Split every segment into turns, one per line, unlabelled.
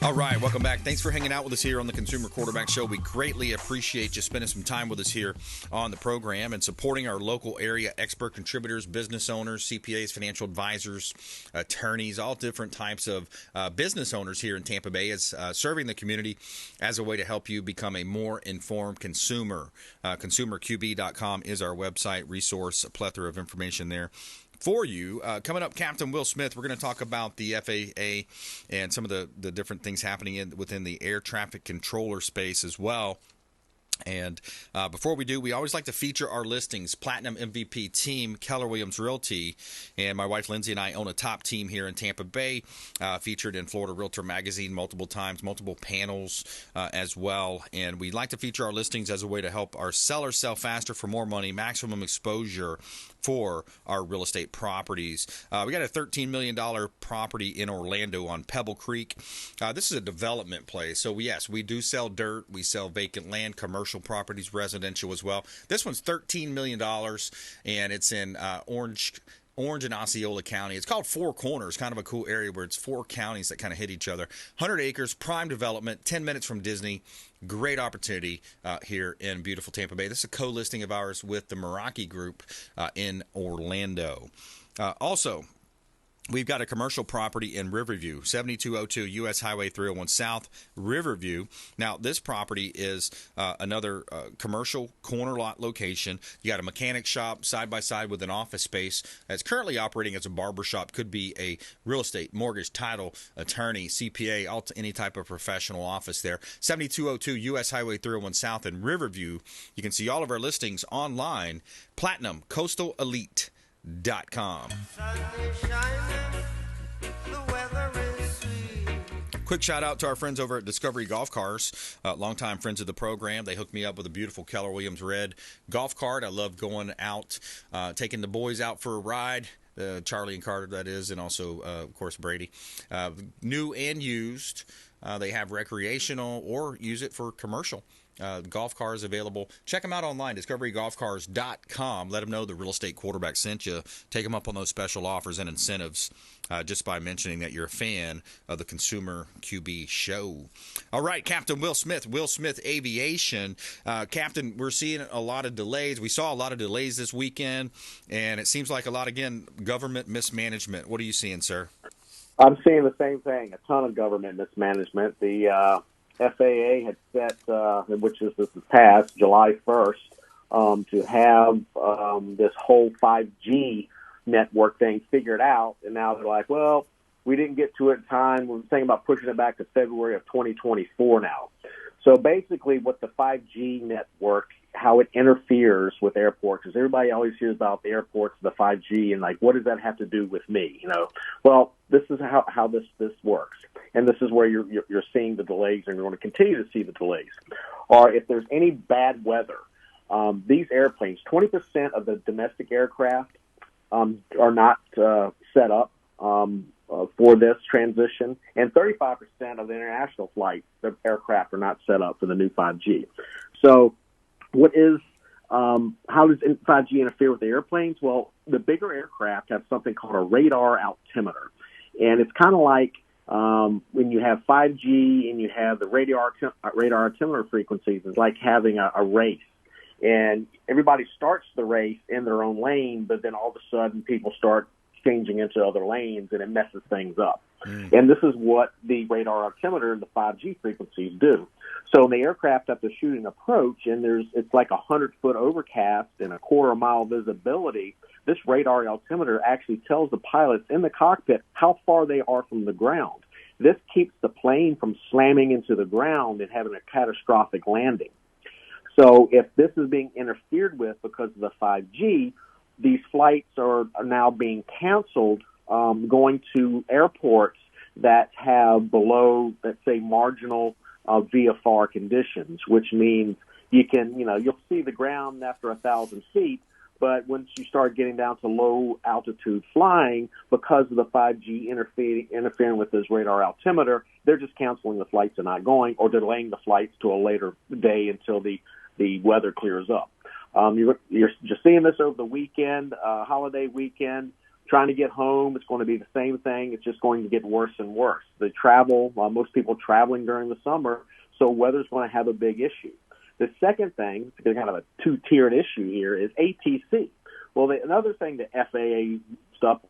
All right, welcome back. Thanks for hanging out with us here on the Consumer Quarterback Show. We greatly appreciate you spending some time with us here on the program and supporting our local area expert contributors, business owners, CPAs, financial advisors, attorneys, all different types of business owners here in Tampa Bay, as serving the community as a way to help you become a more informed consumer. ConsumerQB.com is our website, resource, a plethora of information there for you. Coming up, Captain Will Smith, we're going to talk about the FAA and some of the different things happening within the air traffic controller space as well. And before we do, we always like to feature our listings. Platinum MVP team, Keller Williams Realty, and my wife Lindsay and I own a top team here in Tampa Bay, featured in Florida Realtor Magazine multiple times, multiple panels as well. And we like to feature our listings as a way to help our sellers sell faster for more money, maximum exposure for our real estate properties. We got a $13 million property in Orlando on Pebble Creek. This is a development play. So, yes, we do sell dirt. We sell vacant land, commercial properties, residential as well. This one's $13 million, and it's in Orange and Osceola County. It's called Four Corners, kind of a cool area where it's four counties that kind of hit each other. 100 acres, prime development, 10 minutes from Disney. Great opportunity here in beautiful Tampa Bay. This is a co-listing of ours with the Meraki Group in Orlando. Also, we've got a commercial property in Riverview, 7202 U.S. Highway 301 South, Riverview. Now, this property is another commercial corner lot location. You got a mechanic shop side by side with an office space that's currently operating as a barber shop. Could be a real estate, mortgage, title, attorney, CPA, any type of professional office there. 7202 U.S. Highway 301 South in Riverview. You can see all of our listings online, PlatinumCoastalElite.com. Quick shout out to our friends over at Discovery Golf Cars, longtime friends of the program. They hooked me up with a beautiful Keller Williams red golf cart. I love going out, taking the boys out for a ride. Charlie and Carter, that is, and also, of course, Brady. New and used. They have recreational or use it for commercial. Golf cars available. Check them out online, discoverygolfcars.com. Let them know the real estate quarterback sent you. Take them up on those special offers and incentives just by mentioning that you're a fan of the Consumer QB show. All right, Captain Will Smith Aviation. Captain, we're seeing a lot of delays. We saw a lot of delays this weekend, and it seems like a lot, again, government mismanagement. What are you seeing, sir?
I'm seeing the same thing, a ton of government mismanagement. The FAA had set, which is this past July 1st, to have this whole 5G network thing figured out. And now they're like, well, we didn't get to it in time. We're thinking about pushing it back to February of 2024 now. So basically what the 5G network, how it interferes with airports, because everybody always hears about the airports, the 5G, and like, what does that have to do with me? You know, well, this is how this works, and this is where you're seeing the delays, and you're going to continue to see the delays. Or if there's any bad weather, these airplanes, 20% of the domestic aircraft are not set up for this transition, and 35% of the international flights, the aircraft are not set up for the new 5G. So how does 5G interfere with the airplanes? Well, the bigger aircraft have something called a radar altimeter. And it's kind of like when you have 5G and you have the radar altimeter frequencies, it's like having a race. And everybody starts the race in their own lane, but then all of a sudden people start changing into other lanes, and it messes things up. And this is what the radar altimeter and the 5G frequencies do. So in the aircraft after shooting approach, and it's like 100-foot overcast and a quarter-mile visibility, this radar altimeter actually tells the pilots in the cockpit how far they are from the ground. This keeps the plane from slamming into the ground and having a catastrophic landing. So if this is being interfered with because of the 5G, these flights are now being canceled, going to airports that have below, let's say, marginal VFR conditions, which means you'll see the ground after 1,000 feet, but once you start getting down to low altitude flying, because of the 5G interfering with this radar altimeter, they're just canceling the flights and not going, or delaying the flights to a later day until the weather clears up. You're just seeing this over the weekend, holiday weekend. trying to get home, it's going to be the same thing. It's just going to get worse and worse. The travel, most people traveling during the summer, so weather's going to have a big issue. The second thing, kind of a two-tiered issue here, is ATC. Well, another thing that FAA stuff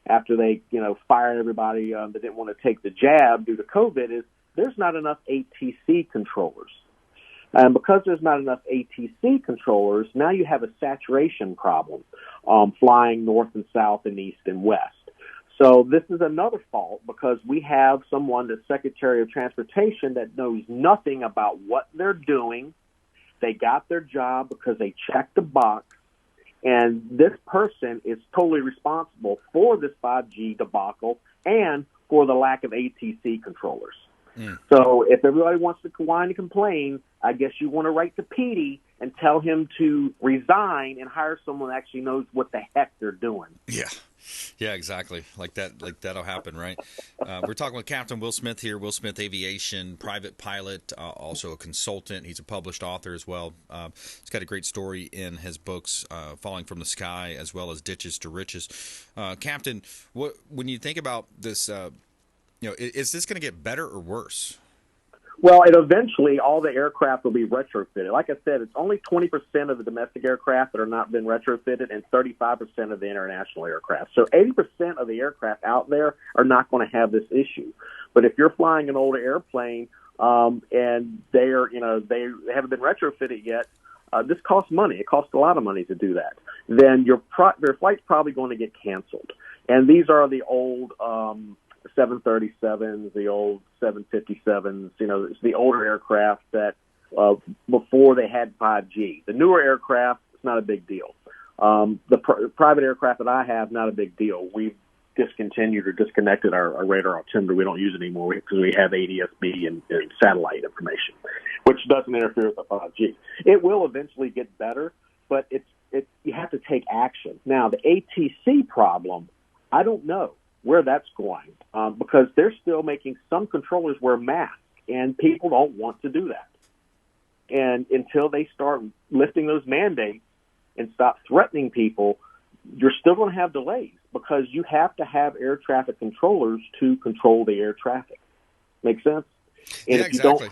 after they, fired everybody that didn't want to take the jab due to COVID is there's not enough ATC controllers. And because there's not enough ATC controllers, now you have a saturation problem flying north and south and east and west. So this is another fault because we have someone that's Secretary of Transportation that knows nothing about what they're doing. They got their job because they checked the box. And this person is totally responsible for this 5G debacle and for the lack of ATC controllers. So if everybody wants to whine and complain, I guess you want to write to Petey and tell him to resign and hire someone that actually knows what the heck they're doing.
Yeah, exactly. Like that'll happen, right? We're talking with Captain Will Smith here, Will Smith Aviation, private pilot, also a consultant. He's a published author as well. He's got a great story in his books, Falling from the Sky, as well as Ditches to Riches. Captain, when you think about this, is this going to get better or worse?
Well, eventually all the aircraft will be retrofitted. Like I said, it's only 20% of the domestic aircraft that are not been retrofitted and 35% of the international aircraft. So 80% of the aircraft out there are not going to have this issue. But if you're flying an older airplane and they haven't been retrofitted yet, this costs money. It costs a lot of money to do that. Then your flight's probably going to get canceled. And these are the old 737s, the old 757s, it's the older aircraft that before they had 5G. The newer aircraft, it's not a big deal. The private aircraft that I have, not a big deal. We've discontinued or disconnected our radar altimeter. We don't use it anymore because we have ADS-B and satellite information, which doesn't interfere with the 5G. It will eventually get better, but you have to take action. Now, the ATC problem, I don't know where that's going because they're still making some controllers wear masks, and people don't want to do that. And until they start lifting those mandates and stop threatening people, you're still going to have delays because you have to have air traffic controllers to control the air traffic. Make sense? And
exactly.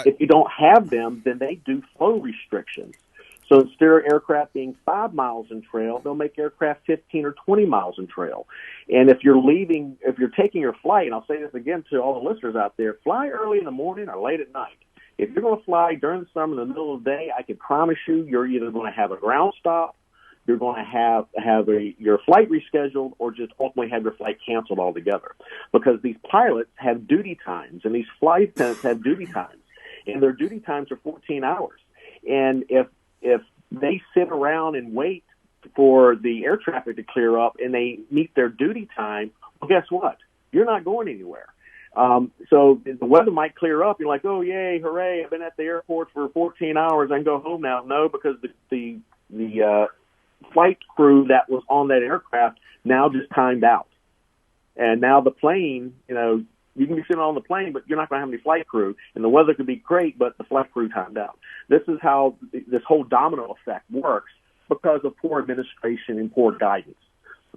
If you don't have them, then they do flow restrictions. So instead of aircraft being 5 miles in trail, they'll make aircraft 15 or 20 miles in trail. And if you're taking your flight, and I'll say this again to all the listeners out there, fly early in the morning or late at night. If you're going to fly during the summer in the middle of the day, I can promise you you're either going to have a ground stop, you're going to have your flight rescheduled, or just ultimately have your flight canceled altogether. Because these pilots have duty times, and these flight attendants have duty times, and their duty times are 14 hours. And if they sit around and wait for the air traffic to clear up and they meet their duty time, well, guess what? You're not going anywhere. So the weather might clear up. You're like, oh, yay, hooray, I've been at the airport for 14 hours. I can go home now. No, because the flight crew that was on that aircraft now just timed out. And now the plane, you can be sitting on the plane, but you're not going to have any flight crew. And the weather could be great, but the flight crew timed out. This is how this whole domino effect works because of poor administration and poor guidance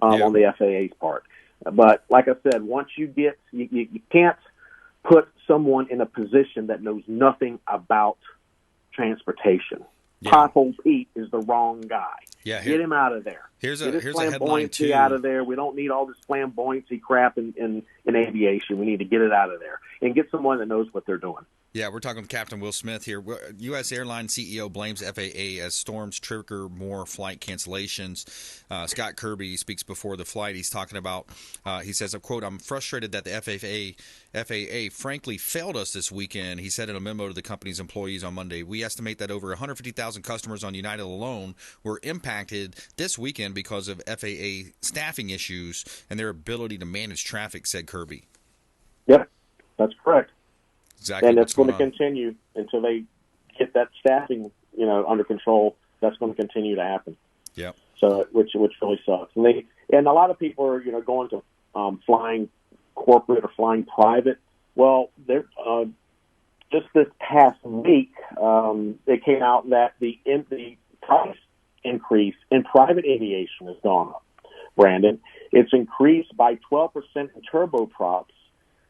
on the FAA's part. But like I said, once you can't put someone in a position that knows nothing about transportation. Pothole Pete is the wrong guy. Get him out of there.
Here's
Get
a headline too.
out of there. We don't need all this flamboyancy crap in aviation. We need to get it out of there and get someone that knows what they're doing.
Yeah, we're talking with Captain Will Smith here. U.S. airline CEO blames FAA as storms trigger more flight cancellations. Scott Kirby speaks before the flight. He's talking about, he says, quote, "I'm frustrated that the FAA frankly failed us this weekend," he said in a memo to the company's employees on Monday. "We estimate that over 150,000 customers on United alone were impacted this weekend because of FAA staffing issues and their ability to manage traffic," said Kirby.
Yep, that's correct.
Exactly.
And it's going to continue until they get that staffing, under control. That's going to continue to happen.
Yeah.
So, which really sucks. And a lot of people are, going to flying corporate or flying private. Well, just this past week, it came out that the price increase in private aviation has gone up, Brandon. It's increased by 12% in turboprops,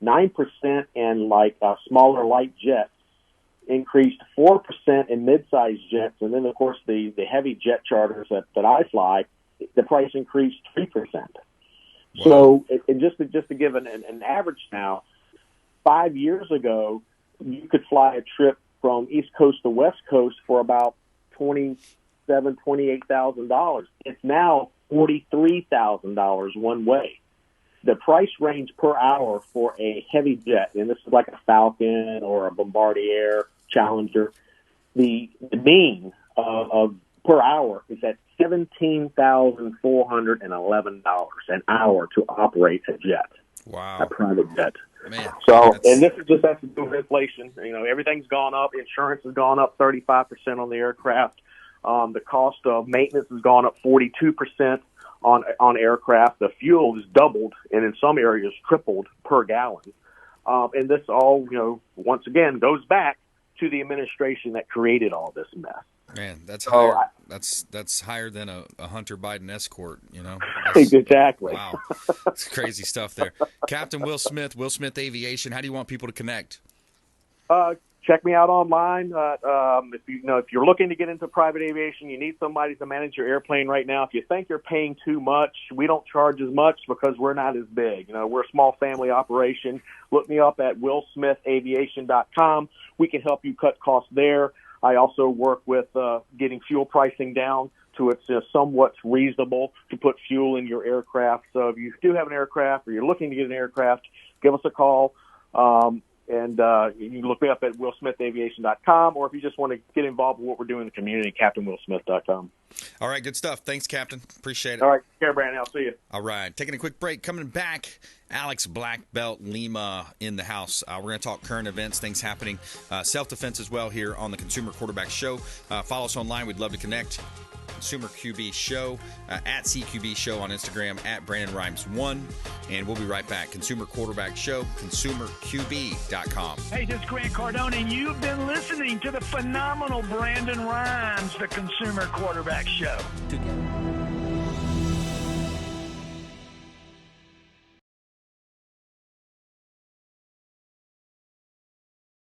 9% in smaller light jets, increased 4% in mid-sized jets, and then of course the heavy jet charters that I fly, the price increased 3%. Wow. So, and just to give an average now, 5 years ago, you could fly a trip from East Coast to West Coast for about $28,000. It's now $43,000 one way. The price range per hour for a heavy jet, and this is like a Falcon or a Bombardier Challenger, the mean of per hour is at $17,411 an hour to operate a jet.
Wow.
A private jet.
Man,
so, and this is just has to do with inflation. Everything's gone up. Insurance has gone up 35% on the aircraft. The cost of maintenance has gone up 42% on aircraft. The fuel has doubled, and in some areas tripled per gallon. And this all, once again, goes back to the administration that created all this mess.
Man, that's higher. That's higher than a Hunter Biden escort.
Exactly.
Wow, it's crazy stuff there. Captain Will Smith Aviation. How do you want people to connect?
Check me out online. If you're looking to get into private aviation, you need somebody to manage your airplane right now. If you think you're paying too much, we don't charge as much because we're not as big. We're a small family operation. Look me up at willsmithaviation.com. We can help you cut costs there. I also work with getting fuel pricing down to it's somewhat reasonable to put fuel in your aircraft. So if you do have an aircraft or you're looking to get an aircraft, give us a call. And you can look me up at willsmithaviation.com, or if you just want to get involved with what we're doing in the community, CaptainWillSmith.com.
All right, good stuff. Thanks, Captain. Appreciate it.
All right, take care, Brandon. I'll see you.
All right, taking a quick break. Coming back, Alex Black Belt Lima in the house. We're going to talk current events, things happening, self-defense as well here on the Consumer Quarterback Show. Follow us online. We'd love to connect. Consumer QB Show, at CQB Show on Instagram, at Brandon Rhymes 1. And we'll be right back. Consumer Quarterback Show, consumerqb.com.
Hey, this is Grant Cardone, and you've been listening to the phenomenal Brandon Rhymes, the Consumer Quarterback Show.
Together.